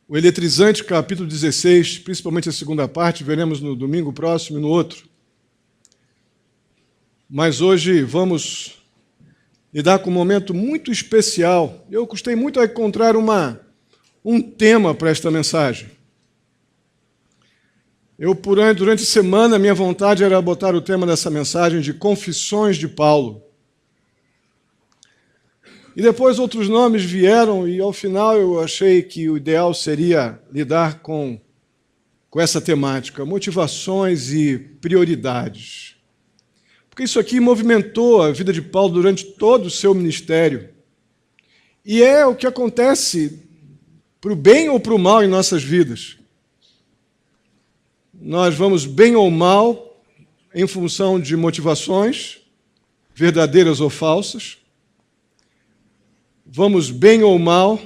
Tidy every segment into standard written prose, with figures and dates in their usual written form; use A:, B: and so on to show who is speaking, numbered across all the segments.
A: O eletrizante, capítulo 16, principalmente a segunda parte, veremos no domingo próximo e no outro. Mas hoje vamos lidar com um momento muito especial. Eu custei muito a encontrar um tema para esta mensagem. Durante a semana, minha vontade era botar o tema dessa mensagem de Confissões de Paulo. E depois outros nomes vieram e, ao final, eu achei que o ideal seria lidar com essa temática, motivações e prioridades. Porque isso aqui movimentou a vida de Paulo durante todo o seu ministério. E é o que acontece para o bem ou para o mal em nossas vidas. Nós vamos bem ou mal em função de motivações, verdadeiras ou falsas. Vamos bem ou mal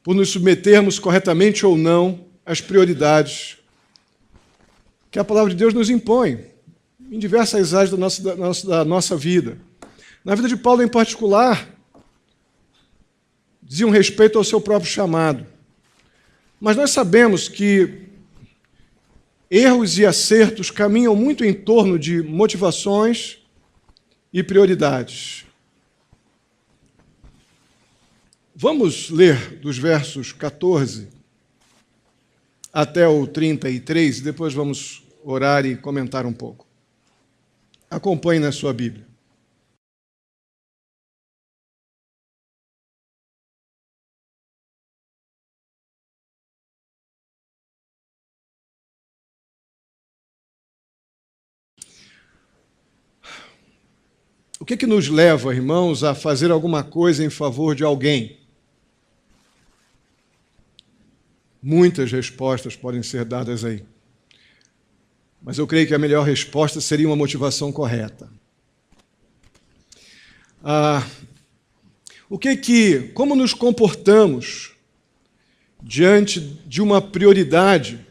A: por nos submetermos corretamente ou não às prioridades que a palavra de Deus nos impõe em diversas áreas da nossa vida. Na vida de Paulo, em particular, diziam respeito ao seu próprio chamado. Mas nós sabemos que erros e acertos caminham muito em torno de motivações e prioridades. Vamos ler dos versos 14 até o 33 e depois vamos orar e comentar um pouco. Acompanhe na sua Bíblia. O que nos leva, irmãos, a fazer alguma coisa em favor de alguém? Muitas respostas podem ser dadas aí. Mas eu creio que a melhor resposta seria uma motivação correta. Como nos comportamos diante de uma prioridade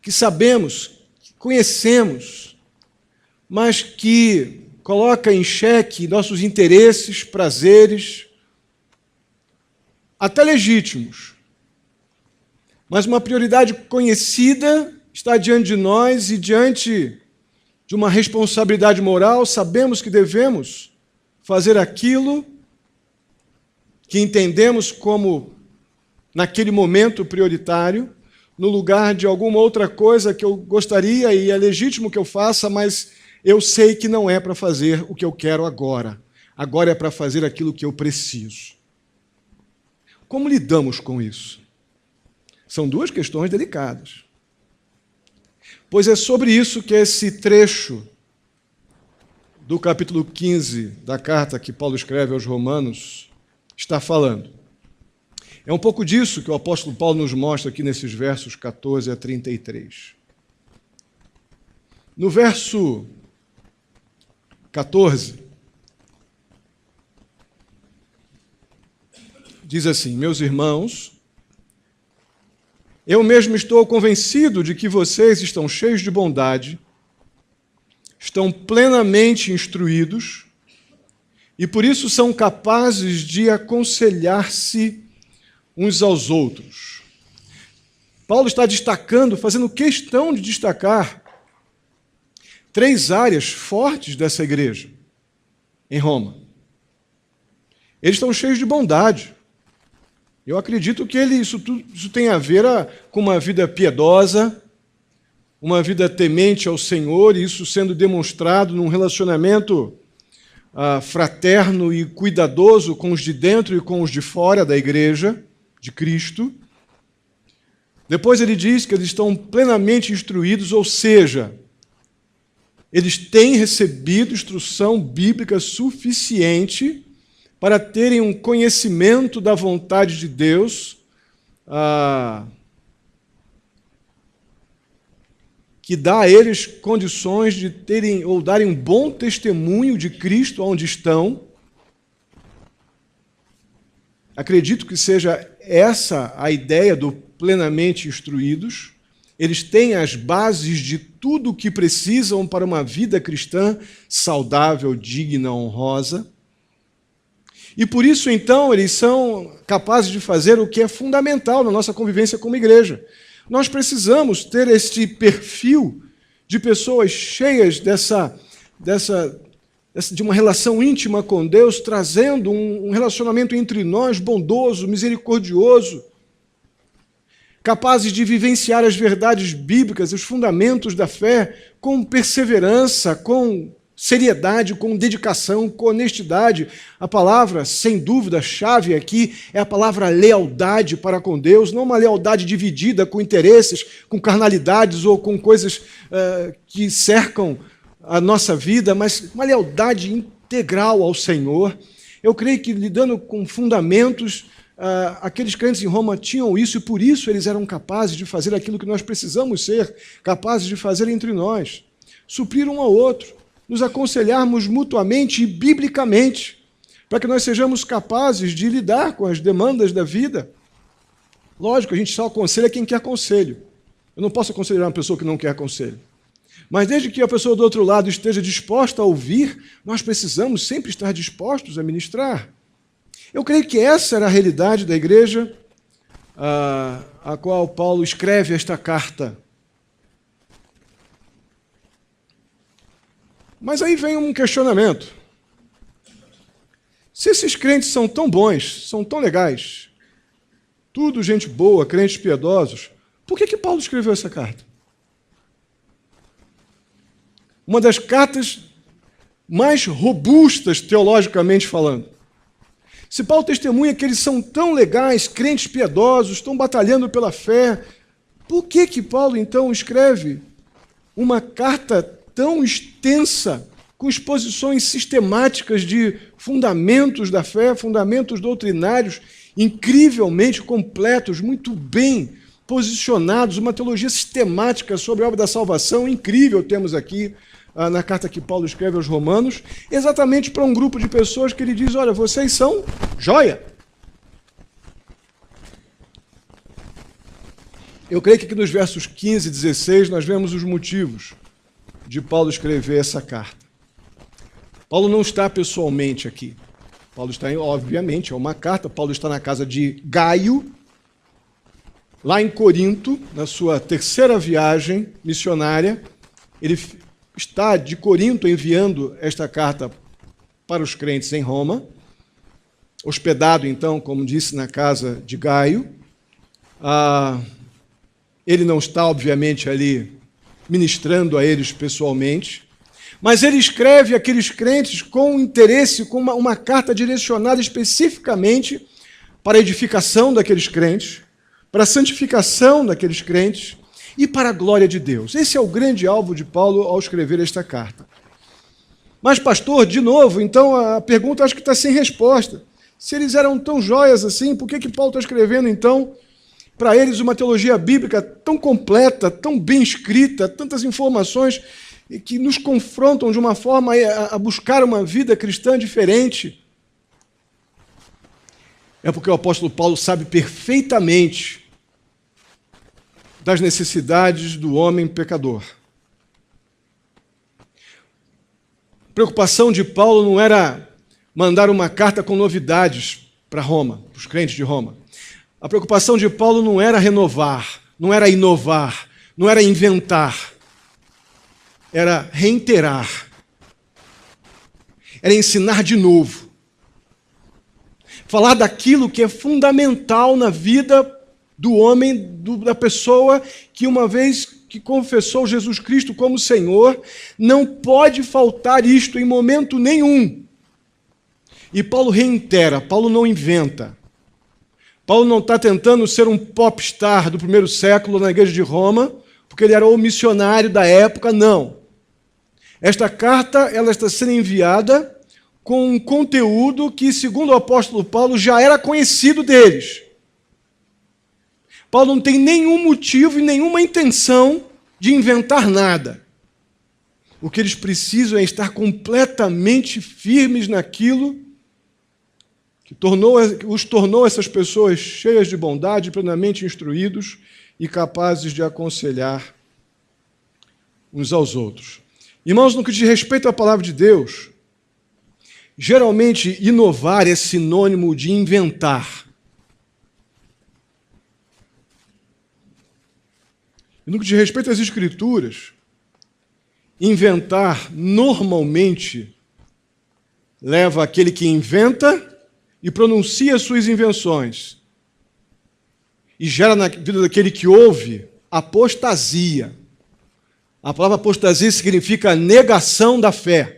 A: que sabemos, que conhecemos, mas que coloca em xeque nossos interesses, prazeres, até legítimos. Mas uma prioridade conhecida está diante de nós e diante de uma responsabilidade moral, sabemos que devemos fazer aquilo que entendemos como, naquele momento, prioritário, no lugar de alguma outra coisa que eu gostaria e é legítimo que eu faça, mas eu sei que não é para fazer o que eu quero agora. Agora é para fazer aquilo que eu preciso. Como lidamos com isso? São duas questões delicadas. Pois é sobre isso que esse trecho do capítulo 15 da carta que Paulo escreve aos Romanos está falando. É um pouco disso que o apóstolo Paulo nos mostra aqui nesses versos 14 a 33. No verso 14, diz assim: meus irmãos, eu mesmo estou convencido de que vocês estão cheios de bondade, estão plenamente instruídos e por isso são capazes de aconselhar-se uns aos outros. Paulo está destacando, fazendo questão de destacar 3 áreas fortes dessa igreja em Roma. Eles estão cheios de bondade. Eu acredito que isso tem a ver com uma vida piedosa, uma vida temente ao Senhor, e isso sendo demonstrado num relacionamento fraterno e cuidadoso com os de dentro e com os de fora da igreja de Cristo. Depois ele diz que eles estão plenamente instruídos, ou seja, eles têm recebido instrução bíblica suficiente para terem um conhecimento da vontade de Deus, que dá a eles condições de terem ou darem um bom testemunho de Cristo onde estão. Acredito que seja essa a ideia do plenamente instruídos. Eles têm as bases de tudo o que precisam para uma vida cristã saudável, digna, honrosa. E por isso, então, eles são capazes de fazer o que é fundamental na nossa convivência como igreja. Nós precisamos ter este perfil de pessoas cheias de uma relação íntima com Deus, trazendo um relacionamento entre nós bondoso, misericordioso, capazes de vivenciar as verdades bíblicas, os fundamentos da fé, com perseverança, com seriedade, com dedicação, com honestidade. A palavra, sem dúvida, chave aqui é a palavra lealdade para com Deus, não uma lealdade dividida com interesses, com carnalidades ou com coisas que cercam a nossa vida, mas uma lealdade integral ao Senhor. Eu creio que, lidando com fundamentos, aqueles crentes em Roma tinham isso e por isso eles eram capazes de fazer aquilo que nós precisamos ser capazes de fazer entre nós, suprir um ao outro, nos aconselharmos mutuamente e biblicamente, para que nós sejamos capazes de lidar com as demandas da vida. Lógico, a gente só aconselha quem quer conselho. Eu não posso aconselhar uma pessoa que não quer conselho. Mas desde que a pessoa do outro lado esteja disposta a ouvir, nós precisamos sempre estar dispostos a ministrar. Eu creio que essa era a realidade da igreja a qual Paulo escreve esta carta. Mas aí vem um questionamento. Se esses crentes são tão bons, são tão legais, tudo gente boa, crentes piedosos, por que Paulo escreveu essa carta? Uma das cartas mais robustas, teologicamente falando. Se Paulo testemunha que eles são tão legais, crentes piedosos, estão batalhando pela fé, por que Paulo, então, escreve uma carta tão extensa, com exposições sistemáticas de fundamentos da fé, fundamentos doutrinários, incrivelmente completos, muito bem posicionados, uma teologia sistemática sobre a obra da salvação, incrível temos aqui na carta que Paulo escreve aos Romanos, exatamente para um grupo de pessoas que ele diz, olha, vocês são joia. Eu creio que aqui nos versos 15 e 16 nós vemos os motivos de Paulo escrever essa carta. Paulo não está pessoalmente aqui. Paulo está, obviamente, é uma carta. Paulo está na casa de Gaio, lá em Corinto, na sua terceira viagem missionária. Ele está de Corinto enviando esta carta para os crentes em Roma, hospedado, então, como disse, na casa de Gaio. Ele não está, obviamente, ali ministrando a eles pessoalmente, mas ele escreve àqueles crentes com interesse, com uma carta direcionada especificamente para a edificação daqueles crentes, para a santificação daqueles crentes e para a glória de Deus. Esse é o grande alvo de Paulo ao escrever esta carta. Mas, pastor, de novo, então a pergunta acho que está sem resposta. Se eles eram tão joias assim, por que Paulo está escrevendo, então, para eles uma teologia bíblica tão completa, tão bem escrita, tantas informações que nos confrontam de uma forma a buscar uma vida cristã diferente? É porque o apóstolo Paulo sabe perfeitamente das necessidades do homem pecador. A preocupação de Paulo não era mandar uma carta com novidades para Roma, para os crentes de Roma. A preocupação de Paulo não era renovar, não era inovar, não era inventar. Era reiterar. Era ensinar de novo. Falar daquilo que é fundamental na vida do homem, da pessoa que uma vez que confessou Jesus Cristo como Senhor, não pode faltar isto em momento nenhum. E Paulo reitera, Paulo não inventa. Paulo não está tentando ser um popstar do primeiro século na igreja de Roma, porque ele era o missionário da época, não. Esta carta ela está sendo enviada com um conteúdo que, segundo o apóstolo Paulo, já era conhecido deles. Paulo não tem nenhum motivo e nenhuma intenção de inventar nada. O que eles precisam é estar completamente firmes naquilo que os tornou essas pessoas cheias de bondade, plenamente instruídos e capazes de aconselhar uns aos outros. Irmãos, no que diz respeito à palavra de Deus, Geralmente, inovar é sinônimo de inventar. E no que diz respeito às Escrituras, inventar normalmente leva aquele que inventa e pronuncia suas invenções. E gera na vida daquele que ouve apostasia. A palavra apostasia significa negação da fé.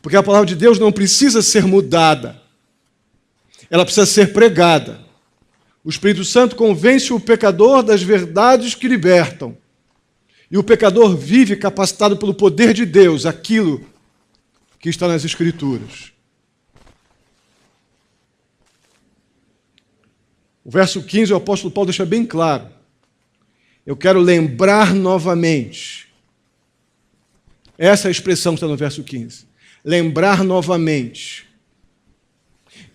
A: Porque a palavra de Deus não precisa ser mudada. Ela precisa ser pregada. O Espírito Santo convence o pecador das verdades que libertam. E o pecador vive capacitado pelo poder de Deus, aquilo que está nas Escrituras. O verso 15, o apóstolo Paulo deixa bem claro. Eu quero lembrar novamente. Essa é a expressão que está no verso 15. Lembrar novamente.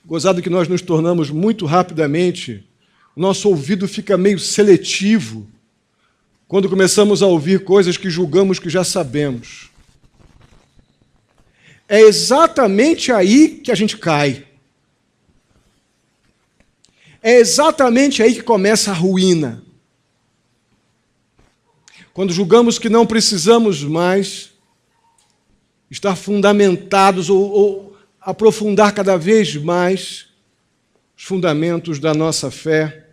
A: Gozado que nós nos tornamos muito rapidamente, o nosso ouvido fica meio seletivo quando começamos a ouvir coisas que julgamos que já sabemos. É exatamente aí que a gente cai. É exatamente aí que começa a ruína. Quando julgamos que não precisamos mais estar fundamentados ou aprofundar cada vez mais os fundamentos da nossa fé,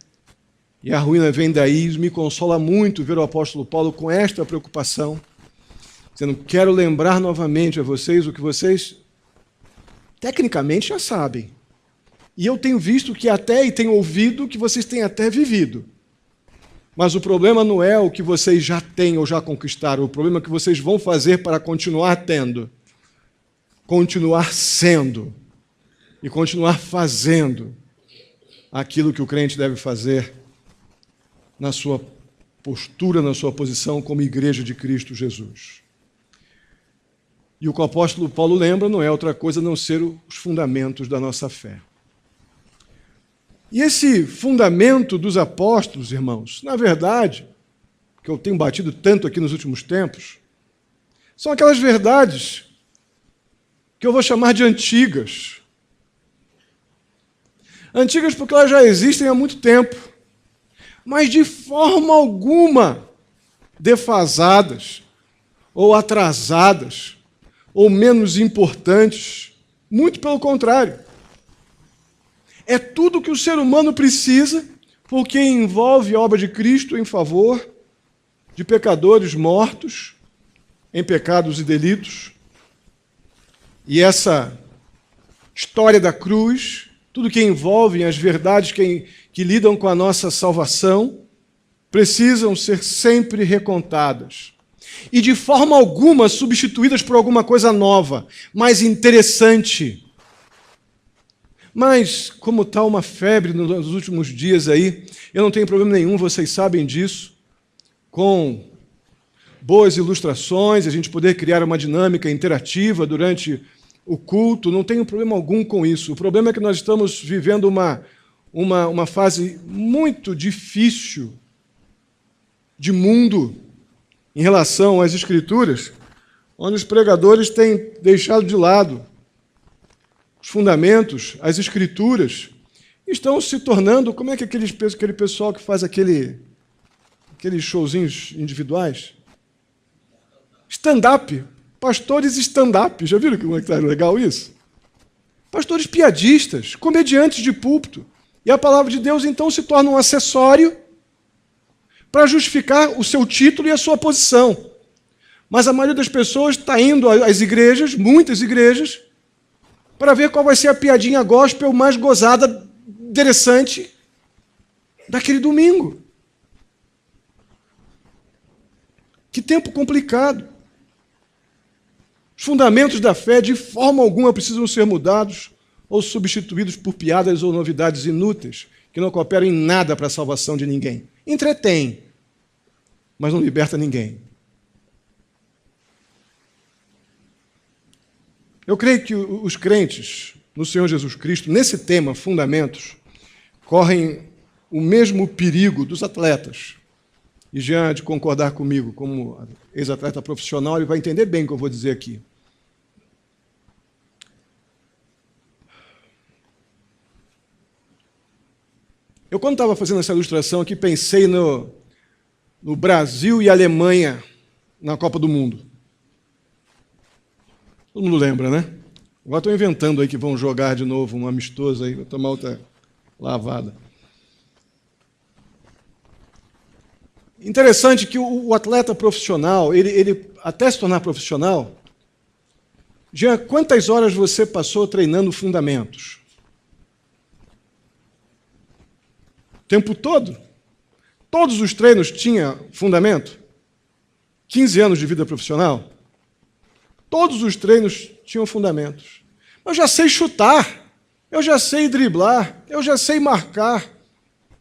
A: e a ruína vem daí. Me consola muito ver o apóstolo Paulo com esta preocupação, dizendo, quero lembrar novamente a vocês o que vocês tecnicamente já sabem. E eu tenho visto que até, e tenho ouvido que vocês têm até vivido. Mas o problema não é o que vocês já têm ou já conquistaram, o problema é o que vocês vão fazer para continuar tendo, continuar sendo e continuar fazendo aquilo que o crente deve fazer na sua postura, na sua posição como igreja de Cristo Jesus. E o que o apóstolo Paulo lembra não é outra coisa a não ser os fundamentos da nossa fé. E esse fundamento dos apóstolos, irmãos, na verdade, que eu tenho batido tanto aqui nos últimos tempos, são aquelas verdades que eu vou chamar de antigas. Antigas porque elas já existem há muito tempo, mas de forma alguma defasadas, ou atrasadas, ou menos importantes. Muito pelo contrário. É tudo que o ser humano precisa, porque envolve a obra de Cristo em favor de pecadores mortos em pecados e delitos. E essa história da cruz, tudo que envolve as verdades que lidam com a nossa salvação, precisam ser sempre recontadas. E de forma alguma substituídas por alguma coisa nova, mais interessante. Mas, como está uma febre nos últimos dias aí, eu não tenho problema nenhum, vocês sabem disso, com boas ilustrações, a gente poder criar uma dinâmica interativa durante o culto, não tenho problema algum com isso. O problema é que nós estamos vivendo uma fase muito difícil de mundo em relação às Escrituras, onde os pregadores têm deixado de lado os fundamentos, as Escrituras, estão se tornando, como é que aquele pessoal que faz aqueles showzinhos individuais? Stand-up. Pastores stand-up. Já viram como é que está legal isso? Pastores piadistas, comediantes de púlpito. E a palavra de Deus, então, se torna um acessório para justificar o seu título e a sua posição. Mas a maioria das pessoas está indo às igrejas, muitas igrejas, para ver qual vai ser a piadinha gospel mais gozada, interessante, daquele domingo. Que tempo complicado. Os fundamentos da fé, de forma alguma, precisam ser mudados ou substituídos por piadas ou novidades inúteis, que não cooperam em nada para a salvação de ninguém. Entretém, mas não liberta ninguém. Eu creio que os crentes no Senhor Jesus Cristo, nesse tema, fundamentos, correm o mesmo perigo dos atletas. E Jean há de concordar comigo, como ex-atleta profissional, ele vai entender bem o que eu vou dizer aqui. Eu, quando estava fazendo essa ilustração aqui, pensei no Brasil e Alemanha na Copa do Mundo. Todo mundo lembra, né? Agora estou inventando aí que vão jogar de novo um amistoso aí, vou tomar outra lavada. Interessante que o atleta profissional, ele até se tornar profissional, Jean, quantas horas você passou treinando fundamentos? O tempo todo? Todos os treinos tinham fundamento? 15 anos de vida profissional? Todos os treinos tinham fundamentos. Eu já sei chutar, eu já sei driblar, eu já sei marcar.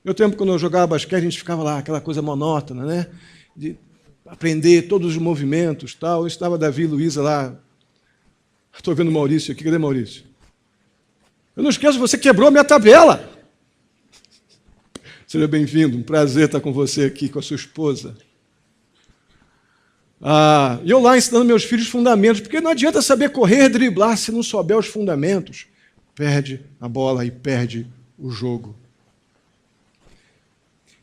A: No tempo, quando eu jogava basquete, a gente ficava lá, aquela coisa monótona, né? De aprender todos os movimentos, tal. Eu estava Davi e Luísa lá. Estou vendo o Maurício aqui. Cadê Maurício? Eu não esqueço, você quebrou a minha tabela. Seja bem-vindo, um prazer estar com você aqui, com a sua esposa. E eu lá ensinando meus filhos fundamentos, porque não adianta saber correr, driblar, se não souber os fundamentos. Perde a bola e perde o jogo.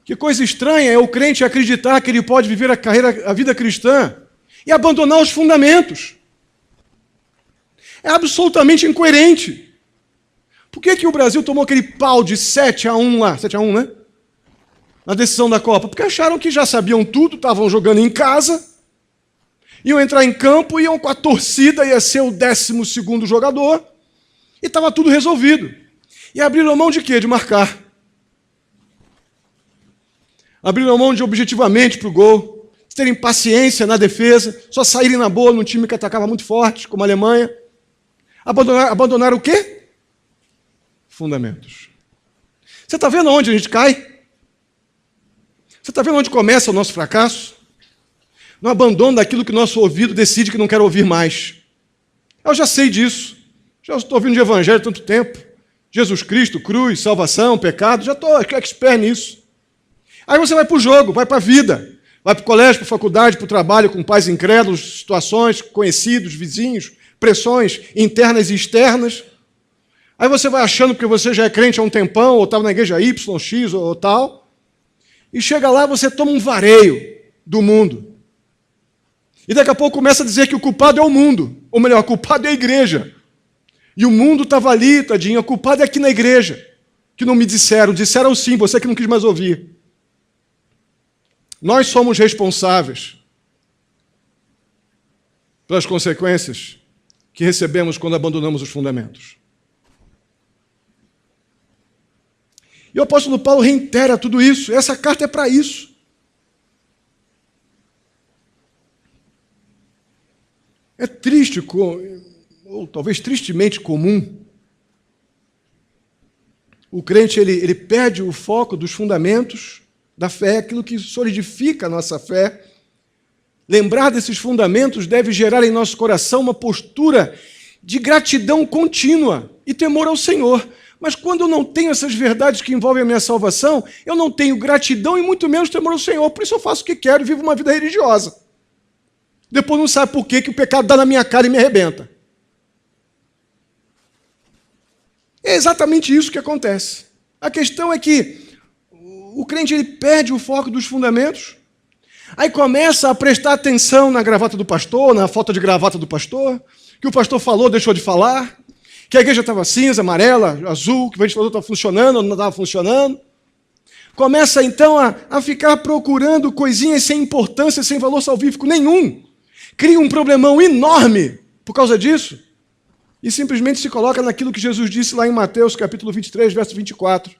A: Que coisa estranha é o crente acreditar que ele pode viver a vida cristã e abandonar os fundamentos. É absolutamente incoerente. Por que o Brasil tomou aquele pau de 7-1 lá? 7-1, né? Na decisão da Copa. Porque acharam que já sabiam tudo, estavam jogando em casa, iam entrar em campo, iam com a torcida, ia ser o 12º jogador, e estava tudo resolvido. E abriram mão de quê? De marcar. Abriram mão de objetivamente para o gol, de terem paciência na defesa, só saírem na boa num time que atacava muito forte, como a Alemanha. Abandonaram o quê? Fundamentos. Você está vendo onde a gente cai? Você está vendo onde começa o nosso fracasso? No abandono daquilo que nosso ouvido decide que não quer ouvir mais. Eu já sei disso. Já estou ouvindo de evangelho há tanto tempo. Jesus Cristo, cruz, salvação, pecado, já estou expert nisso. Aí você vai para o jogo, vai para a vida, vai para o colégio, para a faculdade, para o trabalho, com pais incrédulos, situações, conhecidos, vizinhos, pressões internas e externas. Aí você vai achando que você já é crente há um tempão, ou estava na igreja Y, X ou tal, e chega lá você toma um vareio do mundo. E daqui a pouco começa a dizer que o culpado é o mundo, ou melhor, o culpado é a igreja. E o mundo estava ali, tadinho, o culpado é aqui na igreja, que não me disseram sim, você que não quis mais ouvir. Nós somos responsáveis pelas consequências que recebemos quando abandonamos os fundamentos. E o apóstolo Paulo reitera tudo isso. Essa carta é para isso. É triste, ou talvez tristemente comum, o crente ele perde o foco dos fundamentos da fé, aquilo que solidifica a nossa fé. Lembrar desses fundamentos deve gerar em nosso coração uma postura de gratidão contínua e temor ao Senhor. Mas quando eu não tenho essas verdades que envolvem a minha salvação, eu não tenho gratidão e muito menos temor ao Senhor. Por isso eu faço o que quero e vivo uma vida religiosa. Depois não sabe por que o pecado dá na minha cara e me arrebenta. É exatamente isso que acontece. A questão é que o crente ele perde o foco dos fundamentos, aí começa a prestar atenção na gravata do pastor, na falta de gravata do pastor, que o pastor falou, deixou de falar, que a igreja estava cinza, amarela, azul, que o ventilador estava funcionando ou não estava funcionando. Começa então a ficar procurando coisinhas sem importância, sem valor salvífico nenhum. Cria um problemão enorme por causa disso e simplesmente se coloca naquilo que Jesus disse lá em Mateus capítulo 23, verso 24.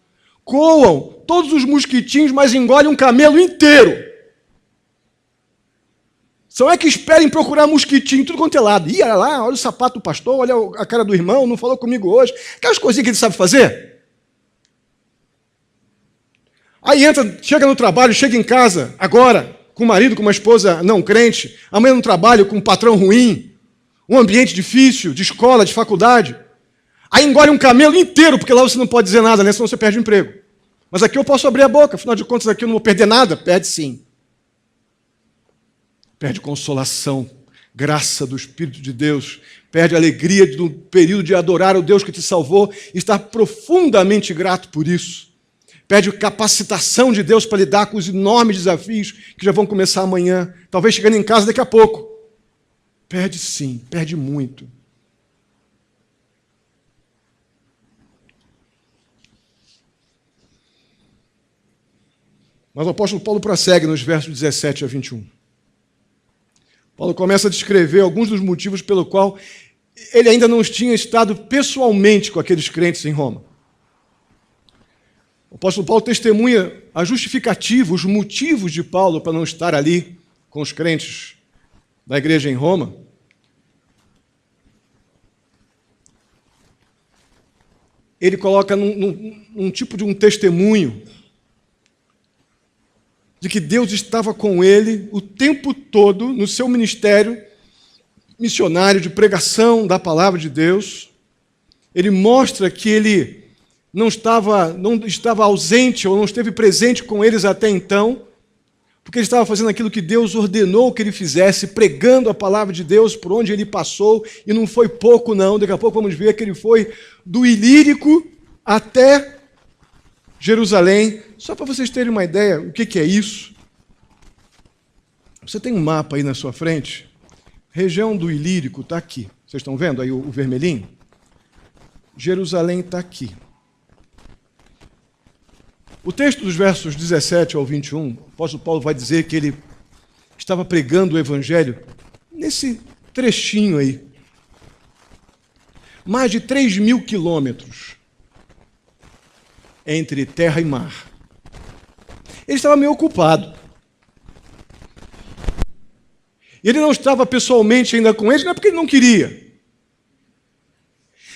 A: Coam todos os mosquitinhos, mas engolem um camelo inteiro. São que esperem procurar mosquitinho, tudo quanto é lado. Olha lá, olha o sapato do pastor, olha a cara do irmão, não falou comigo hoje. Aquelas coisinhas que ele sabe fazer. Aí chega no trabalho, chega em casa, agora, com o marido, com uma esposa não crente, amanhã no trabalho com um patrão ruim, um ambiente difícil, de escola, de faculdade. Aí engole um camelo inteiro, porque lá você não pode dizer nada, né? Senão você perde o emprego. Mas aqui eu posso abrir a boca, afinal de contas aqui eu não vou perder nada. Perde sim. Perde consolação, graça do Espírito de Deus, perde a alegria do período de adorar o Deus que te salvou e estar profundamente grato por isso. perde capacitação de Deus para lidar com os enormes desafios que já vão começar amanhã, talvez chegando em casa daqui a pouco. Perde sim, perde muito. Mas o apóstolo Paulo prossegue nos versos 17 a 21. Paulo começa a descrever alguns dos motivos pelo qual ele ainda não tinha estado pessoalmente com aqueles crentes em Roma. O apóstolo Paulo testemunha a justificativa, os motivos de Paulo para não estar ali com os crentes da igreja em Roma. Ele coloca num tipo de um testemunho de que Deus estava com ele o tempo todo no seu ministério missionário de pregação da palavra de Deus. Ele mostra que ele não estava ausente ou não esteve presente com eles até então, porque ele estava fazendo aquilo que Deus ordenou que ele fizesse, pregando a palavra de Deus por onde ele passou, e não foi pouco não, daqui a pouco vamos ver que ele foi do Ilírico até Jerusalém. Só para vocês terem uma ideia, o que é isso? Você tem um mapa aí na sua frente? A região do Ilírico está aqui. Vocês estão vendo aí o vermelhinho? Jerusalém está aqui. O texto dos versos 17 ao 21, o apóstolo Paulo vai dizer que ele estava pregando o evangelho nesse trechinho aí. Mais de 3.000 quilômetros entre terra e mar. Ele estava meio ocupado. Ele não estava pessoalmente ainda com eles, não é porque ele não queria.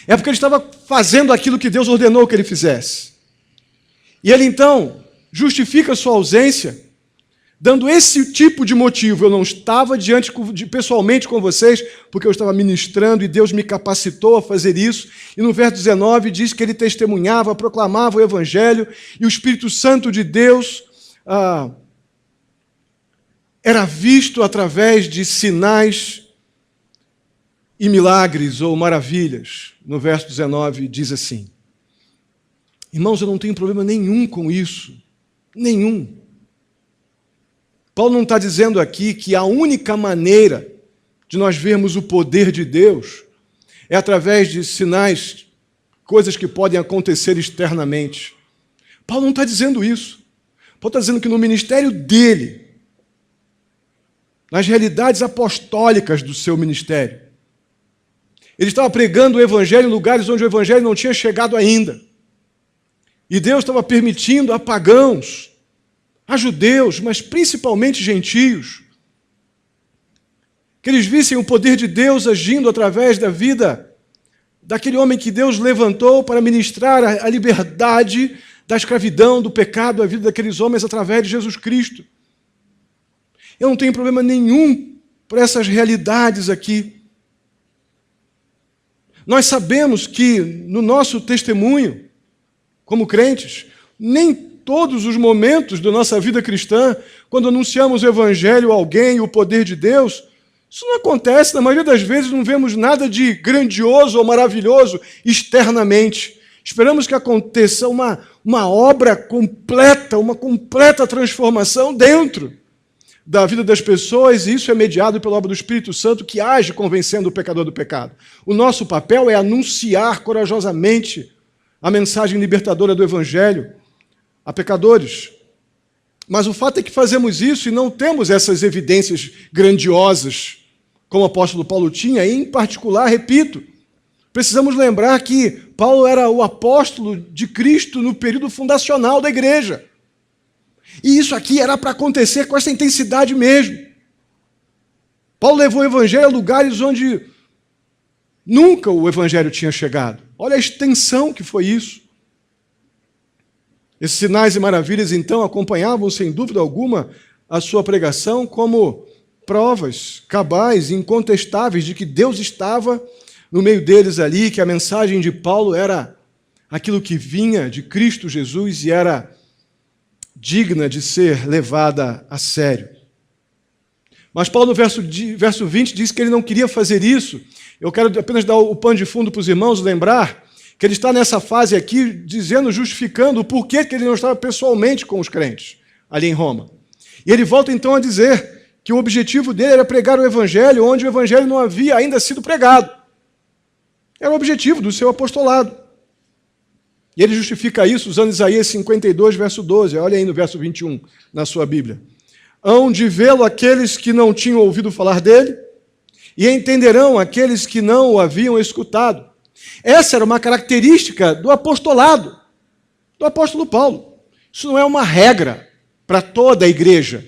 A: É porque ele estava fazendo aquilo que Deus ordenou que ele fizesse. E ele, então, justifica a sua ausência, dando esse tipo de motivo. Eu não estava pessoalmente com vocês, porque eu estava ministrando e Deus me capacitou a fazer isso. E no verso 19 diz que ele testemunhava, proclamava o Evangelho, e o Espírito Santo de Deus era visto através de sinais e milagres ou maravilhas. No verso 19 diz assim: irmãos, eu não tenho problema nenhum com isso, nenhum. Paulo não está dizendo aqui que a única maneira de nós vermos o poder de Deus é através de sinais, coisas que podem acontecer externamente. Paulo não está dizendo isso. Paulo está dizendo que no ministério dele, nas realidades apostólicas do seu ministério, ele estava pregando o evangelho em lugares onde o evangelho não tinha chegado ainda. E Deus estava permitindo a pagãos, a judeus, mas principalmente gentios, que eles vissem o poder de Deus agindo através da vida daquele homem que Deus levantou para ministrar a liberdade da escravidão, do pecado, à vida daqueles homens através de Jesus Cristo. Eu não tenho problema nenhum por essas realidades aqui. Nós sabemos que no nosso testemunho, como crentes, nem todos os momentos da nossa vida cristã, quando anunciamos o Evangelho a alguém, o poder de Deus, isso não acontece. Na maioria das vezes não vemos nada de grandioso ou maravilhoso externamente. Esperamos que aconteça uma obra completa, uma completa transformação dentro da vida das pessoas, e isso é mediado pela obra do Espírito Santo, que age convencendo o pecador do pecado. O nosso papel é anunciar corajosamente a mensagem libertadora do Evangelho a pecadores. Mas o fato é que fazemos isso e não temos essas evidências grandiosas, como o apóstolo Paulo tinha, e em particular, repito, precisamos lembrar que Paulo era o apóstolo de Cristo no período fundacional da igreja. E isso aqui era para acontecer com essa intensidade mesmo. Paulo levou o Evangelho a lugares onde nunca o Evangelho tinha chegado. Olha a extensão que foi isso. Esses sinais e maravilhas, então, acompanhavam, sem dúvida alguma, a sua pregação como provas cabais e incontestáveis de que Deus estava no meio deles ali, que a mensagem de Paulo era aquilo que vinha de Cristo Jesus e era digna de ser levada a sério. Mas Paulo, no verso 20, diz que ele não queria fazer isso. Eu quero apenas dar o pano de fundo para os irmãos, lembrar que ele está nessa fase aqui, dizendo, justificando o porquê que ele não estava pessoalmente com os crentes ali em Roma. E ele volta então a dizer que o objetivo dele era pregar o evangelho onde o evangelho não havia ainda sido pregado. Era o objetivo do seu apostolado. E ele justifica isso usando Isaías 52, verso 12. Olha aí no verso 21, na sua Bíblia. Hão de vê-lo aqueles que não tinham ouvido falar dele, e entenderão aqueles que não o haviam escutado. Essa era uma característica do apostolado, do apóstolo Paulo. Isso não é uma regra para toda a igreja.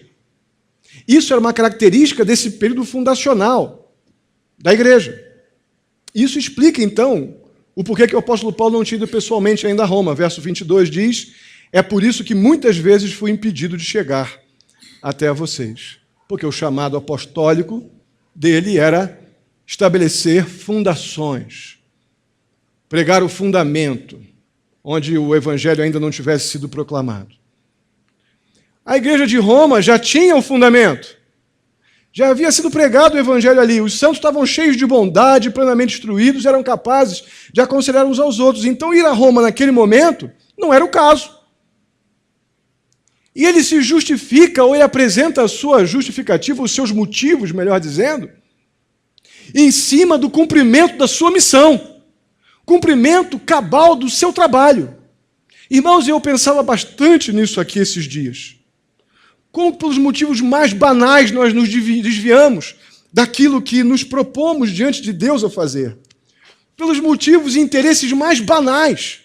A: Isso era uma característica desse período fundacional da igreja. Isso explica, então, o porquê que o apóstolo Paulo não tinha ido pessoalmente ainda a Roma. Verso 22 diz, é por isso que muitas vezes fui impedido de chegar até vocês. Porque o chamado apostólico dele era estabelecer fundações, pregar o fundamento, onde o evangelho ainda não tivesse sido proclamado. A igreja de Roma já tinha o fundamento. Já havia sido pregado o evangelho ali. Os santos estavam cheios de bondade, plenamente instruídos, eram capazes de aconselhar uns aos outros. Então, ir a Roma naquele momento não era o caso. E ele se justifica, ou ele apresenta a sua justificativa, os seus motivos, melhor dizendo, em cima do cumprimento da sua missão. Cumprimento cabal do seu trabalho. Irmãos, eu pensava bastante nisso aqui esses dias. Como pelos motivos mais banais nós nos desviamos daquilo que nos propomos diante de Deus a fazer. Pelos motivos e interesses mais banais.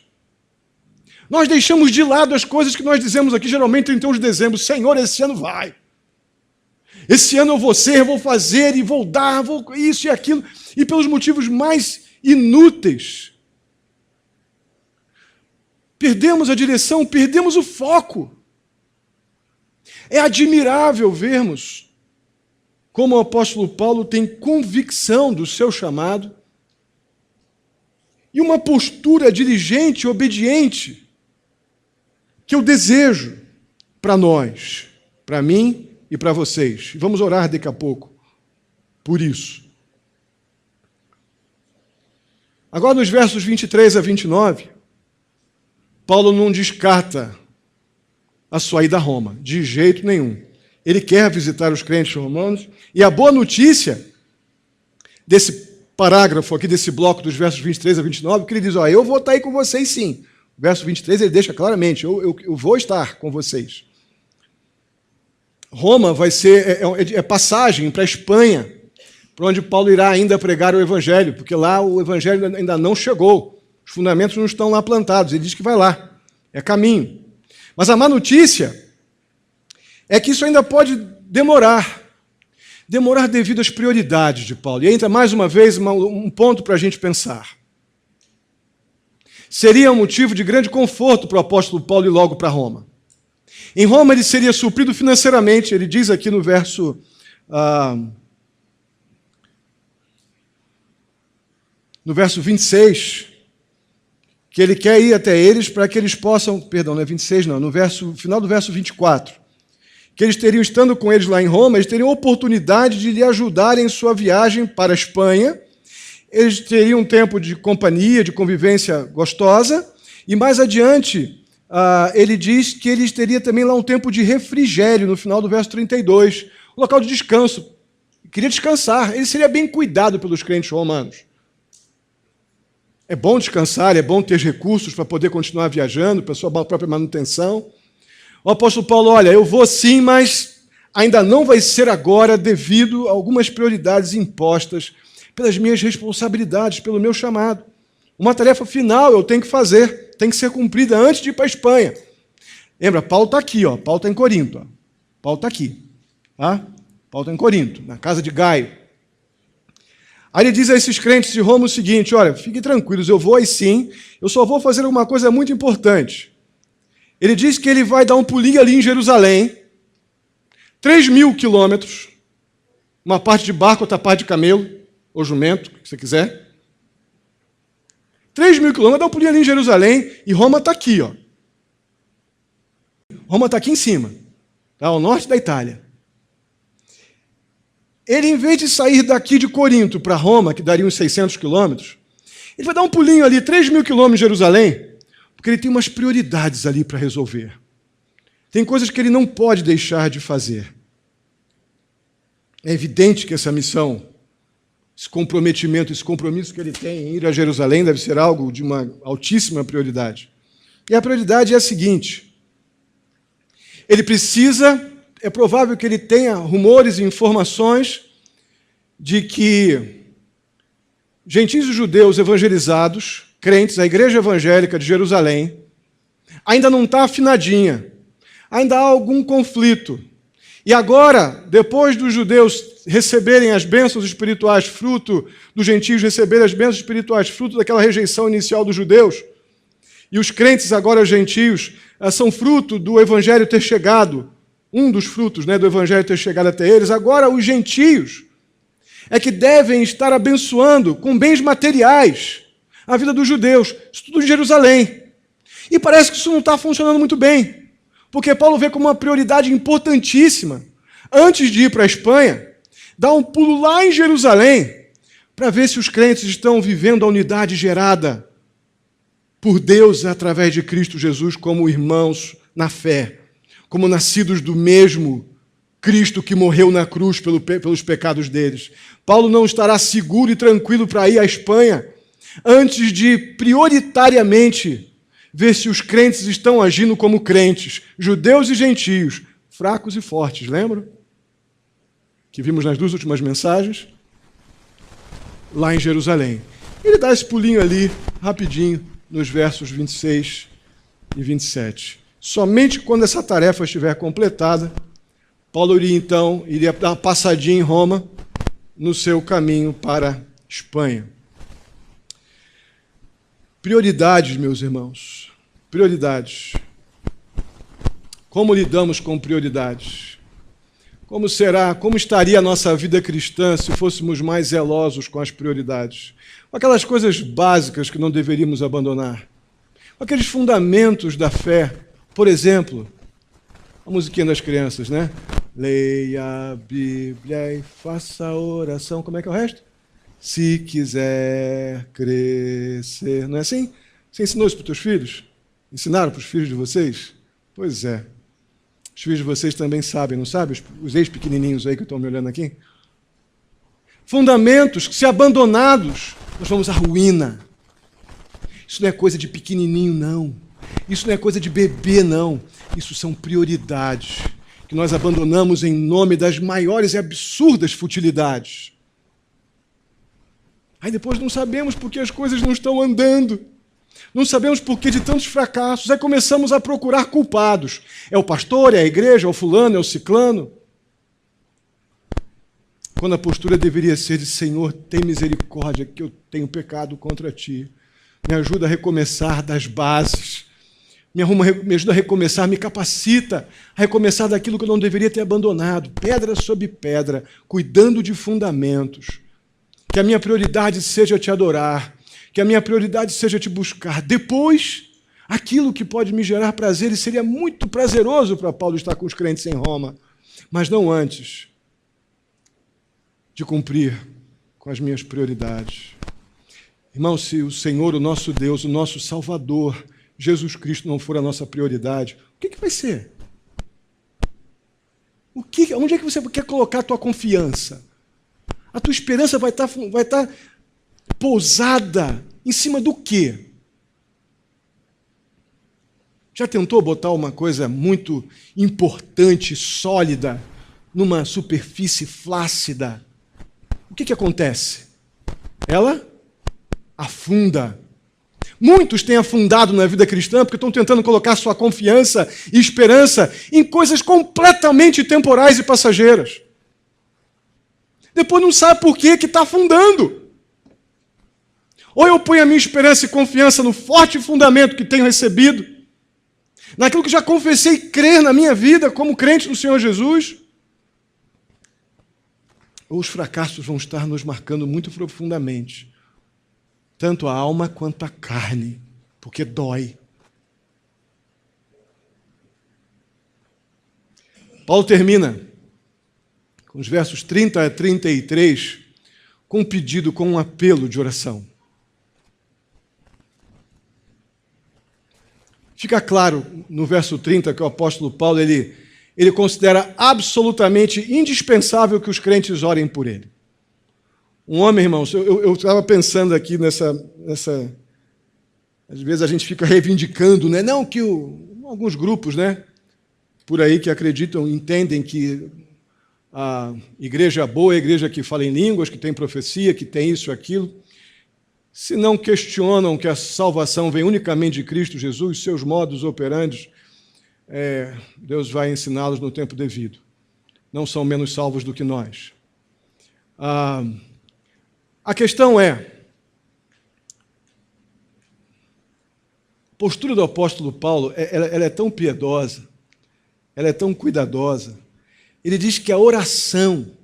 A: Nós deixamos de lado as coisas que nós dizemos aqui, geralmente 31 de dezembro, Senhor, esse ano vai. Esse ano eu vou ser, eu vou fazer, e vou dar, vou isso e aquilo. E pelos motivos mais inúteis. Perdemos a direção, perdemos o foco. É admirável vermos como o apóstolo Paulo tem convicção do seu chamado e uma postura diligente, obediente, que eu desejo para nós, para mim e para vocês. Vamos orar daqui a pouco por isso. Agora, nos versos 23 a 29, Paulo não descarta a sua ida a Roma, de jeito nenhum. Ele quer visitar os crentes romanos, e a boa notícia desse parágrafo aqui, desse bloco dos versos 23 a 29, que ele diz, eu vou estar aí com vocês sim. O verso 23 ele deixa claramente, eu vou estar com vocês. Roma vai ser passagem para a Espanha, para onde Paulo irá ainda pregar o evangelho, porque lá o evangelho ainda não chegou, os fundamentos não estão lá plantados, ele diz que vai lá, é caminho. Mas a má notícia é que isso ainda pode demorar devido às prioridades de Paulo. E entra mais uma vez um ponto para a gente pensar. Seria um motivo de grande conforto para o apóstolo Paulo ir logo para Roma. Em Roma ele seria suprido financeiramente, ele diz aqui no verso 26, que ele quer ir até eles para que eles possam, perdão, não é 26 não, no final do verso 24, que eles teriam, estando com eles lá em Roma, eles teriam oportunidade de lhe ajudarem em sua viagem para a Espanha, eles teriam um tempo de companhia, de convivência gostosa, e mais adiante, ele diz que eles teriam também lá um tempo de refrigério, no final do verso 32, um local de descanso. Queria descansar, ele seria bem cuidado pelos crentes romanos. É bom descansar, é bom ter recursos para poder continuar viajando, para a sua própria manutenção. O apóstolo Paulo, olha, eu vou sim, mas ainda não vai ser agora devido a algumas prioridades impostas pelas minhas responsabilidades, pelo meu chamado. Uma tarefa final eu tenho que fazer, tem que ser cumprida antes de ir para a Espanha. Lembra, Paulo está aqui, Paulo está em Corinto. Paulo está aqui. Tá? Paulo está em Corinto, na casa de Gaio. Aí ele diz a esses crentes de Roma o seguinte, olha, fiquem tranquilos, eu vou aí sim, eu só vou fazer uma coisa muito importante. Ele diz que ele vai dar um pulinho ali em Jerusalém, 3.000 quilômetros, uma parte de barco, outra parte de camelo, ou jumento, o que você quiser. 3.000 quilômetros, dá um pulinho ali em Jerusalém, e Roma está aqui, Roma está aqui em cima, tá, ao norte da Itália. Ele, em vez de sair daqui de Corinto para Roma, que daria uns 600 quilômetros, Ele vai dar um pulinho ali, 3.000 quilômetros de Jerusalém, porque ele tem umas prioridades ali para resolver. Tem coisas que ele não pode deixar de fazer. É evidente que essa missão, esse comprometimento, esse compromisso que ele tem em ir a Jerusalém deve ser algo de uma altíssima prioridade. E a prioridade é a seguinte: ele precisa, é provável que ele tenha rumores e informações de que gentios e judeus evangelizados, crentes, a igreja evangélica de Jerusalém, ainda não está afinadinha, ainda há algum conflito. E agora, depois dos judeus receberem as bênçãos espirituais, fruto dos gentios receberem as bênçãos espirituais, fruto daquela rejeição inicial dos judeus, e os crentes, agora os gentios, são fruto do evangelho ter chegado, um dos frutos, do evangelho ter chegado até eles. Agora os gentios é que devem estar abençoando com bens materiais a vida dos judeus, isso tudo em Jerusalém. E parece que isso não está funcionando muito bem, porque Paulo vê como uma prioridade importantíssima, antes de ir para a Espanha, dar um pulo lá em Jerusalém, para ver se os crentes estão vivendo a unidade gerada por Deus através de Cristo Jesus como irmãos na fé, como nascidos do mesmo Cristo que morreu na cruz pelos pecados deles. Paulo não estará seguro e tranquilo para ir à Espanha antes de, prioritariamente, ver se os crentes estão agindo como crentes, judeus e gentios, fracos e fortes, lembram? Que vimos nas duas últimas mensagens, lá em Jerusalém. Ele dá esse pulinho ali, rapidinho, nos versos 26 e 27. Somente quando essa tarefa estiver completada, Paulo iria dar uma passadinha em Roma no seu caminho para a Espanha. Prioridades, meus irmãos, prioridades. Como lidamos com prioridades? Como estaria a nossa vida cristã se fôssemos mais zelosos com as prioridades? Com aquelas coisas básicas que não deveríamos abandonar. Com aqueles fundamentos da fé. Por exemplo, a musiquinha das crianças, né? Leia a Bíblia e faça a oração. Como é que é o resto? Se quiser crescer. Não é assim? Você ensinou isso para os teus filhos? Ensinaram para os filhos de vocês? Pois é. Os filhos de vocês também sabem, não sabem? Os ex-pequenininhos aí que estão me olhando aqui. Fundamentos que, se abandonados, nós vamos à ruína. Isso não é coisa de pequenininho, não. Isso não é coisa de bebê, não. Isso são prioridades que nós abandonamos em nome das maiores e absurdas futilidades. Aí depois não sabemos por que as coisas não estão andando. Não sabemos por que de tantos fracassos. Aí começamos a procurar culpados. É o pastor, é a igreja, é o fulano, é o ciclano. Quando a postura deveria ser de: Senhor, tem misericórdia, que eu tenho pecado contra ti. Me ajuda a recomeçar das bases. Me ajuda a recomeçar, me capacita a recomeçar daquilo que eu não deveria ter abandonado. Pedra sobre pedra, cuidando de fundamentos. Que a minha prioridade seja te adorar. Que a minha prioridade seja te buscar. Depois, aquilo que pode me gerar prazer, e seria muito prazeroso para Paulo estar com os crentes em Roma, mas não antes de cumprir com as minhas prioridades. Irmão, se o Senhor, o nosso Deus, o nosso Salvador, Jesus Cristo, não for a nossa prioridade, o que vai ser? Onde é que você quer colocar a tua confiança? A tua esperança vai estar pousada em cima do quê? Já tentou botar uma coisa muito importante, sólida, numa superfície flácida? O que acontece? Ela afunda. Muitos têm afundado na vida cristã porque estão tentando colocar sua confiança e esperança em coisas completamente temporais e passageiras. Depois não sabe por que está afundando. Ou eu ponho a minha esperança e confiança no forte fundamento que tenho recebido, naquilo que já confessei crer na minha vida como crente no Senhor Jesus, ou os fracassos vão estar nos marcando muito profundamente, tanto a alma quanto a carne, porque dói. Paulo termina com os versos 30 a 33 com um pedido, com um apelo de oração. Fica claro no verso 30 que o apóstolo Paulo ele considera absolutamente indispensável que os crentes orem por ele. Um homem, irmãos, eu estava pensando aqui nessa. Às vezes a gente fica reivindicando, né? Não que alguns grupos, né, por aí que acreditam, entendem que a igreja boa é a igreja que fala em línguas, que tem profecia, que tem isso e aquilo. Se não questionam que a salvação vem unicamente de Cristo Jesus, seus modus operandi, Deus vai ensiná-los no tempo devido. Não são menos salvos do que nós. A questão é, a postura do apóstolo Paulo, ela é tão piedosa, ela é tão cuidadosa. Ele diz que a oração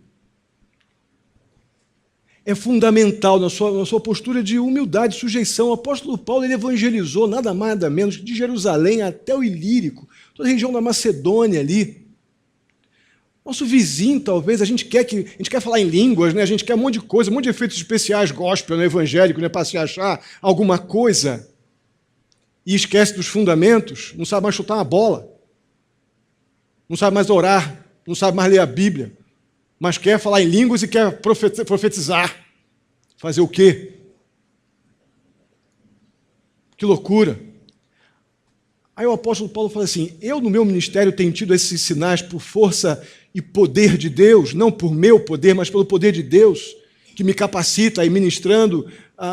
A: é fundamental na sua postura de humildade, sujeição. O apóstolo Paulo ele evangelizou nada mais nada menos de Jerusalém até o Ilírico, toda a região da Macedônia ali. Nosso vizinho, talvez, a gente quer falar em línguas, né? A gente quer um monte de coisa, um monte de efeitos especiais, gospel, né? Evangélico, né? Para se achar alguma coisa, e esquece dos fundamentos, não sabe mais chutar uma bola, não sabe mais orar, não sabe mais ler a Bíblia, mas quer falar em línguas e quer profetizar. Fazer o quê? Que loucura! Aí o apóstolo Paulo fala assim, eu no meu ministério tenho tido esses sinais por força e poder de Deus, não por meu poder, mas pelo poder de Deus, que me capacita a ir ministrando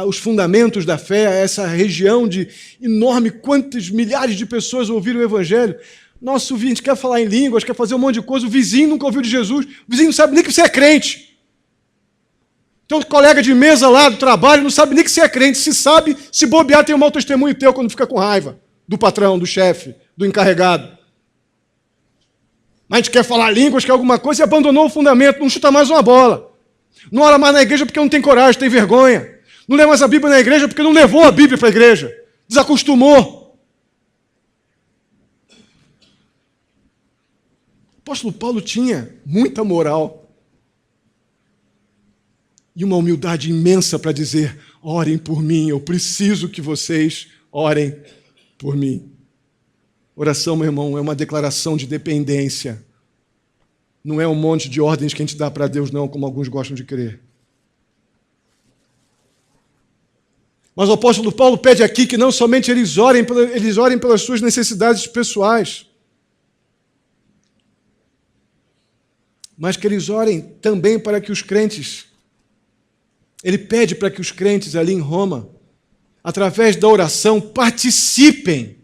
A: os fundamentos da fé, a essa região de enorme, quantas milhares de pessoas ouviram o Evangelho. Nosso vizinho quer falar em línguas, quer fazer um monte de coisa, o vizinho nunca ouviu de Jesus, o vizinho não sabe nem que você é crente. Teu colega de mesa lá do trabalho não sabe nem que você é crente, se sabe, se bobear tem um mau testemunho teu quando fica com raiva do patrão, do chefe, do encarregado. Mas a gente quer falar línguas, quer alguma coisa e abandonou o fundamento, não chuta mais uma bola. Não ora mais na igreja porque não tem coragem, tem vergonha. Não lê mais a Bíblia na igreja porque não levou a Bíblia para a igreja. Desacostumou. O apóstolo Paulo tinha muita moral e uma humildade imensa para dizer, orem por mim, eu preciso que vocês orem por mim. Oração, meu irmão, é uma declaração de dependência. Não é um monte de ordens que a gente dá para Deus, não, como alguns gostam de crer. Mas o apóstolo Paulo pede aqui que não somente eles orem pelas suas necessidades pessoais, mas que eles orem também para que os crentes, ele pede para que os crentes ali em Roma, através da oração, participem,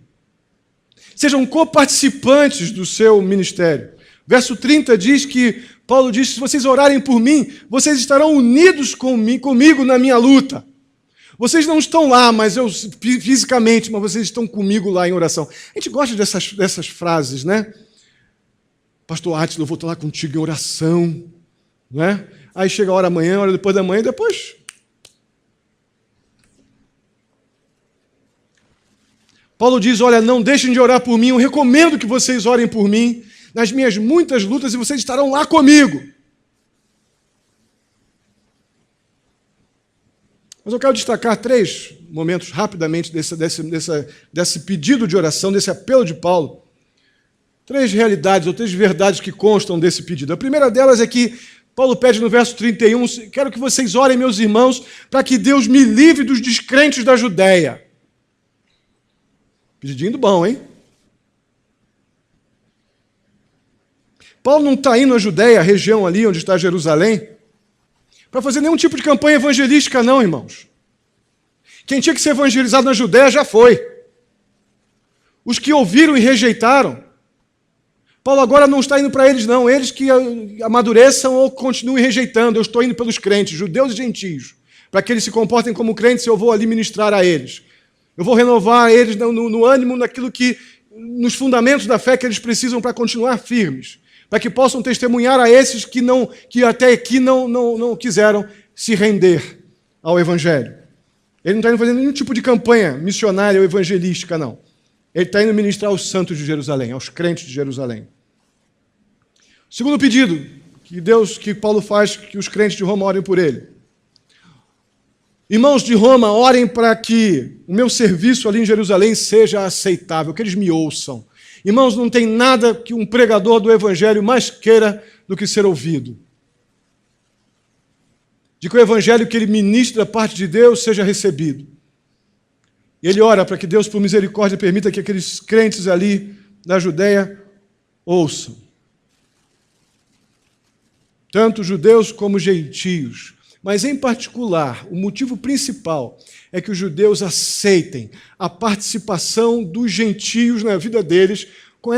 A: sejam coparticipantes do seu ministério. Verso 30 diz que, Paulo diz, se vocês orarem por mim, vocês estarão unidos comigo na minha luta. Vocês não estão lá, fisicamente, mas vocês estão comigo lá em oração. A gente gosta dessas frases, né? Pastor Átila, eu vou estar lá contigo em oração, né? Aí chega a hora amanhã, a hora depois da manhã, e depois... Paulo diz, olha, não deixem de orar por mim, eu recomendo que vocês orem por mim nas minhas muitas lutas e vocês estarão lá comigo. Mas eu quero destacar 3 momentos rapidamente desse pedido de oração, desse apelo de Paulo. 3 realidades ou 3 verdades que constam desse pedido. A primeira delas é que Paulo pede no verso 31, quero que vocês orem, meus irmãos, para que Deus me livre dos descrentes da Judéia. Pedidinho bom, hein? Paulo não está indo à Judéia, a região ali onde está Jerusalém, para fazer nenhum tipo de campanha evangelística, não, irmãos. Quem tinha que ser evangelizado na Judéia já foi. Os que ouviram e rejeitaram, Paulo agora não está indo para eles, não. Eles que amadureçam ou continuem rejeitando. Eu estou indo pelos crentes, judeus e gentios, para que eles se comportem como crentes, eu vou ali ministrar a eles. Eu vou renovar eles no ânimo, nos fundamentos da fé que eles precisam para continuar firmes, para que possam testemunhar a esses que até aqui não quiseram se render ao Evangelho. Ele não está indo fazer nenhum tipo de campanha missionária ou evangelística, não. Ele está indo ministrar aos santos de Jerusalém, aos crentes de Jerusalém. Segundo pedido que Paulo faz que os crentes de Roma orem por ele. Irmãos de Roma, orem para que o meu serviço ali em Jerusalém seja aceitável, que eles me ouçam. Irmãos, não tem nada que um pregador do Evangelho mais queira do que ser ouvido. De que o Evangelho que ele ministra da parte de Deus seja recebido. E ele ora para que Deus, por misericórdia, permita que aqueles crentes ali da Judéia ouçam. Tanto judeus como gentios. Mas, em particular, o motivo principal é que os judeus aceitem a participação dos gentios na vida deles com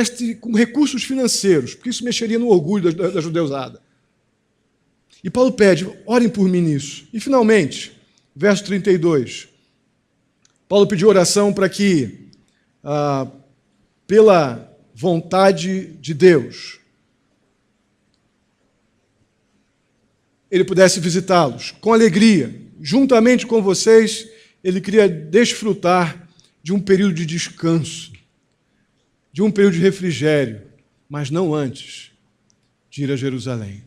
A: recursos financeiros, porque isso mexeria no orgulho da judeusada. E Paulo pede, orem por mim nisso. E, finalmente, verso 32, Paulo pediu oração para que, pela vontade de Deus, ele pudesse visitá-los com alegria. Juntamente com vocês, ele queria desfrutar de um período de descanso, de um período de refrigério, mas não antes de ir a Jerusalém.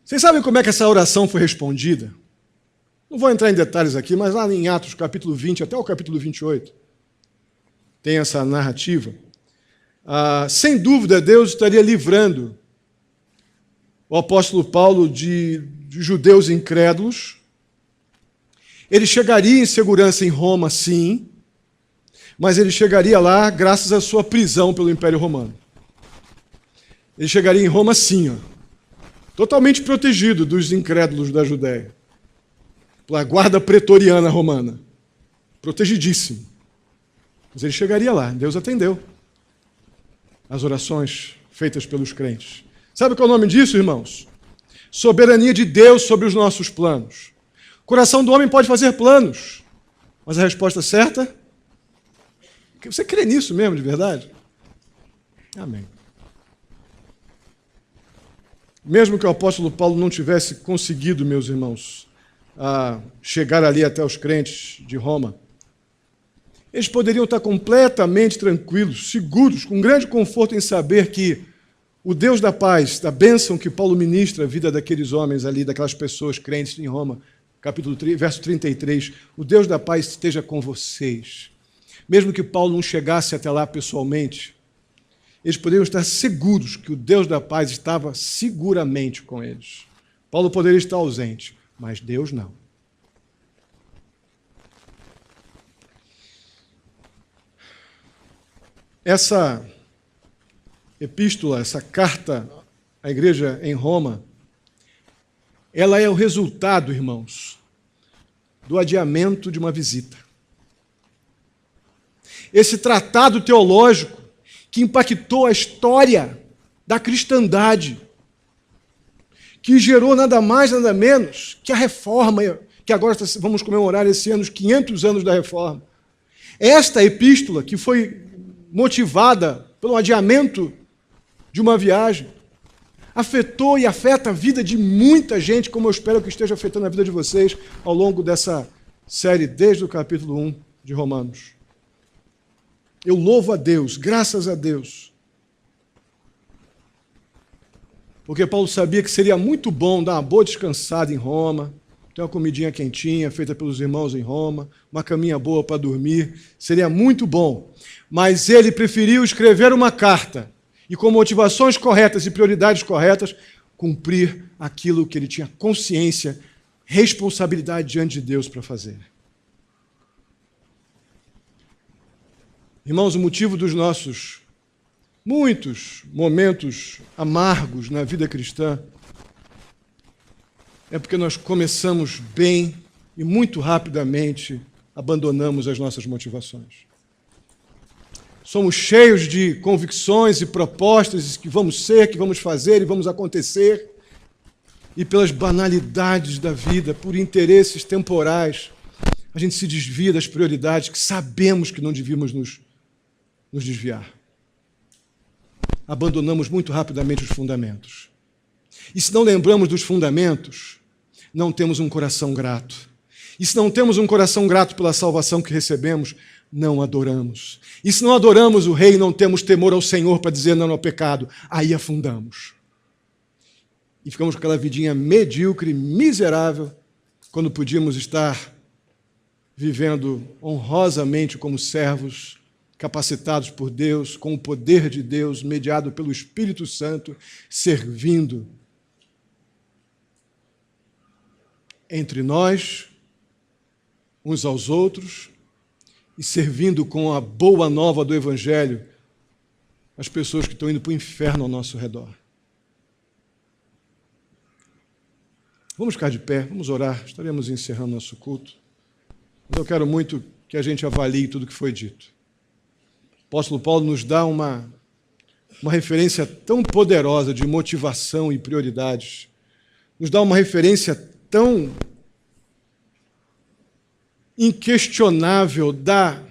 A: Vocês sabem como é que essa oração foi respondida? Não vou entrar em detalhes aqui, mas lá em Atos capítulo 20 até o capítulo 28 tem essa narrativa. Sem dúvida, Deus estaria livrando o apóstolo Paulo de judeus incrédulos. Ele chegaria em segurança em Roma, sim, mas ele chegaria lá graças à sua prisão pelo Império Romano. Ele chegaria em Roma, sim, totalmente protegido dos incrédulos da Judéia, pela guarda pretoriana romana, protegidíssimo. Mas ele chegaria lá, Deus atendeu as orações feitas pelos crentes. Sabe qual é o nome disso, irmãos? Soberania de Deus sobre os nossos planos. O coração do homem pode fazer planos, mas a resposta certa? Você crê nisso mesmo, de verdade? Amém. Mesmo que o apóstolo Paulo não tivesse conseguido, meus irmãos, chegar ali até os crentes de Roma, eles poderiam estar completamente tranquilos, seguros, com grande conforto em saber que o Deus da paz, da bênção que Paulo ministra à vida daqueles homens ali, daquelas pessoas crentes em Roma, capítulo 3, verso 33, o Deus da paz esteja com vocês. Mesmo que Paulo não chegasse até lá pessoalmente, eles poderiam estar seguros que o Deus da paz estava seguramente com eles. Paulo poderia estar ausente, mas Deus não. Essa epístola, essa carta à igreja em Roma, ela é o resultado, irmãos, do adiamento de uma visita. Esse tratado teológico que impactou a história da cristandade, que gerou nada mais, nada menos que a Reforma, que agora vamos comemorar esse ano os 500 anos da Reforma. Esta epístola, que foi motivada pelo adiamento de uma viagem, afetou e afeta a vida de muita gente, como eu espero que esteja afetando a vida de vocês ao longo dessa série, desde o capítulo 1 de Romanos. Eu louvo a Deus, graças a Deus, porque Paulo sabia que seria muito bom dar uma boa descansada em Roma, ter uma comidinha quentinha feita pelos irmãos em Roma, uma caminha boa para dormir, seria muito bom. Mas ele preferiu escrever uma carta e, com motivações corretas e prioridades corretas, cumprir aquilo que ele tinha consciência, responsabilidade diante de Deus para fazer. Irmãos, o motivo dos nossos muitos momentos amargos na vida cristã é porque nós começamos bem e muito rapidamente abandonamos as nossas motivações. Somos cheios de convicções e propostas que vamos ser, que vamos fazer e vamos acontecer, e pelas banalidades da vida, por interesses temporais, a gente se desvia das prioridades que sabemos que não devíamos nos desviar. Abandonamos muito rapidamente os fundamentos. E se não lembramos dos fundamentos, não temos um coração grato. E se não temos um coração grato pela salvação que recebemos, não adoramos. E se não adoramos o Rei, não temos temor ao Senhor para dizer não ao pecado, aí afundamos. e ficamos com aquela vidinha medíocre, miserável, quando podíamos estar vivendo honrosamente como servos, capacitados por Deus, com o poder de Deus, mediado pelo Espírito Santo, servindo entre nós, uns aos outros, e servindo com a boa nova do Evangelho as pessoas que estão indo para o inferno ao nosso redor. Vamos ficar de pé, vamos orar, estaremos encerrando nosso culto. Mas eu quero muito que a gente avalie tudo o que foi dito. O apóstolo Paulo nos dá uma referência tão poderosa de motivação e prioridades, nos dá uma referência tão inquestionável da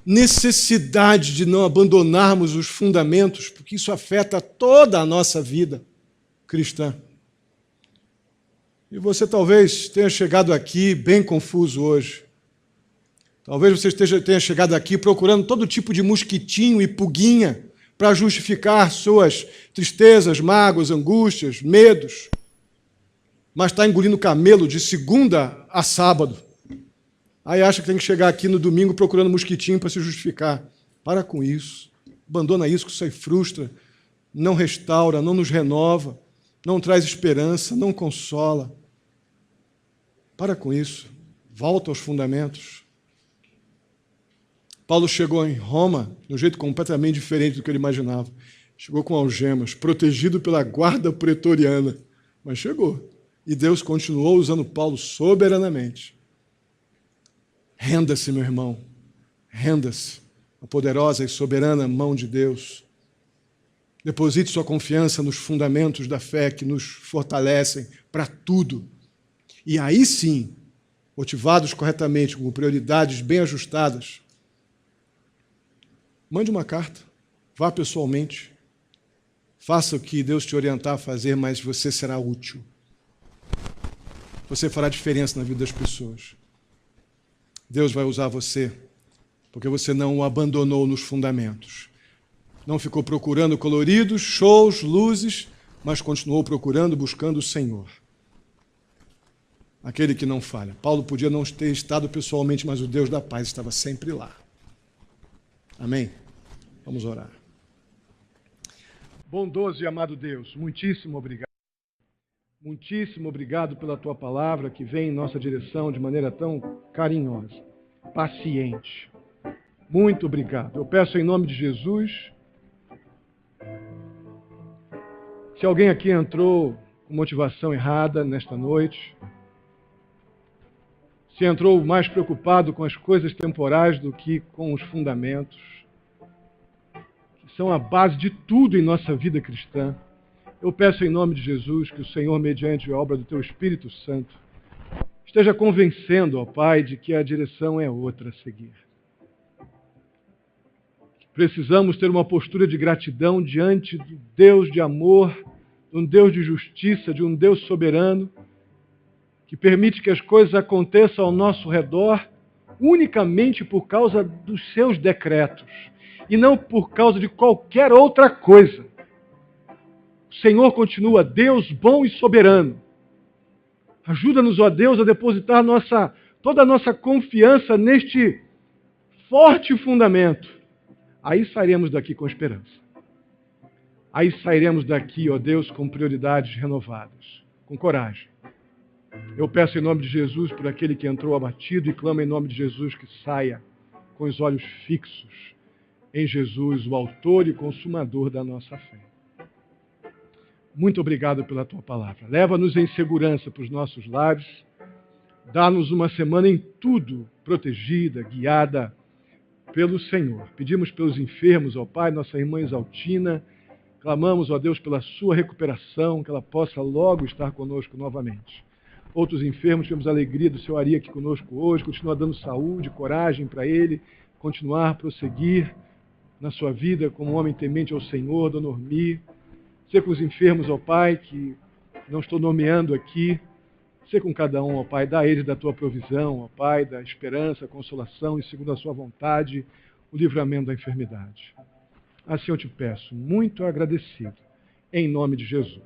A: necessidade de não abandonarmos os fundamentos, porque isso afeta toda a nossa vida cristã. E você talvez tenha chegado aqui bem confuso hoje. Talvez você tenha chegado aqui procurando todo tipo de mosquitinho e pulguinha para justificar suas tristezas, mágoas, angústias, medos, mas está engolindo camelo de segunda a sábado. Aí acha que tem que chegar aqui no domingo procurando mosquitinho para se justificar. Para com isso. Abandona isso, que isso aí frustra, não restaura, não nos renova, não traz esperança, não consola. Para com isso. Volta aos fundamentos. Paulo chegou em Roma de um jeito completamente diferente do que ele imaginava. Chegou com algemas, protegido pela guarda pretoriana. Mas chegou. E Deus continuou usando Paulo soberanamente. Renda-se, meu irmão. Renda-se. A poderosa e soberana mão de Deus. Deposite sua confiança nos fundamentos da fé que nos fortalecem para tudo. E aí sim, motivados corretamente, com prioridades bem ajustadas, mande uma carta, vá pessoalmente, faça o que Deus te orientar a fazer, mas você será útil. Você fará diferença na vida das pessoas. Deus vai usar você, porque você não o abandonou nos fundamentos. Não ficou procurando coloridos, shows, luzes, mas continuou procurando, buscando o Senhor. Aquele que não falha. Paulo podia não ter estado pessoalmente, mas o Deus da paz estava sempre lá. Amém? Vamos orar. Bondoso e amado Deus, muitíssimo obrigado. Muitíssimo obrigado pela Tua palavra que vem em nossa direção de maneira tão carinhosa, paciente. Muito obrigado. Eu peço em nome de Jesus, se alguém aqui entrou com motivação errada nesta noite, se entrou mais preocupado com as coisas temporais do que com os fundamentos, que são a base de tudo em nossa vida cristã, eu peço em nome de Jesus que o Senhor, mediante a obra do Teu Espírito Santo, esteja convencendo, ó Pai, de que a direção é outra a seguir. Precisamos ter uma postura de gratidão diante do Deus de amor, de um Deus de justiça, de um Deus soberano, que permite que as coisas aconteçam ao nosso redor unicamente por causa dos seus decretos e não por causa de qualquer outra coisa. O Senhor continua Deus bom e soberano. Ajuda-nos, ó Deus, a depositar toda a nossa confiança neste forte fundamento. Aí sairemos daqui com esperança. Aí sairemos daqui, ó Deus, com prioridades renovadas, com coragem. Eu peço em nome de Jesus por aquele que entrou abatido e clama em nome de Jesus que saia com os olhos fixos em Jesus, o autor e consumador da nossa fé. Muito obrigado pela Tua palavra. Leva-nos em segurança para os nossos lares. Dá-nos uma semana em tudo protegida, guiada pelo Senhor. Pedimos pelos enfermos, ó Pai, nossa irmã Exaltina. Clamamos, ó Deus, pela sua recuperação, que ela possa logo estar conosco novamente. Outros enfermos, temos a alegria do Seu Ari aqui conosco hoje. Continua dando saúde, coragem para ele continuar, prosseguir na sua vida como um homem temente ao Senhor, Dona Ormi. Ser com os enfermos, ó Pai, que não estou nomeando aqui. Ser com cada um, ó Pai, dá a eles da Tua provisão, ó Pai, da esperança, consolação e, segundo a Sua vontade, o livramento da enfermidade. Assim eu te peço, muito agradecido, em nome de Jesus.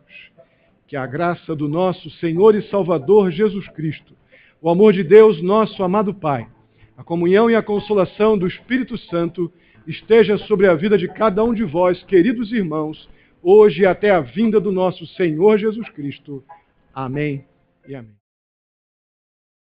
A: Que a graça do nosso Senhor e Salvador Jesus Cristo, o amor de Deus, nosso amado Pai, a comunhão e a consolação do Espírito Santo esteja sobre a vida de cada um de vós, queridos irmãos, hoje e até a vinda do nosso Senhor Jesus Cristo. Amém e amém.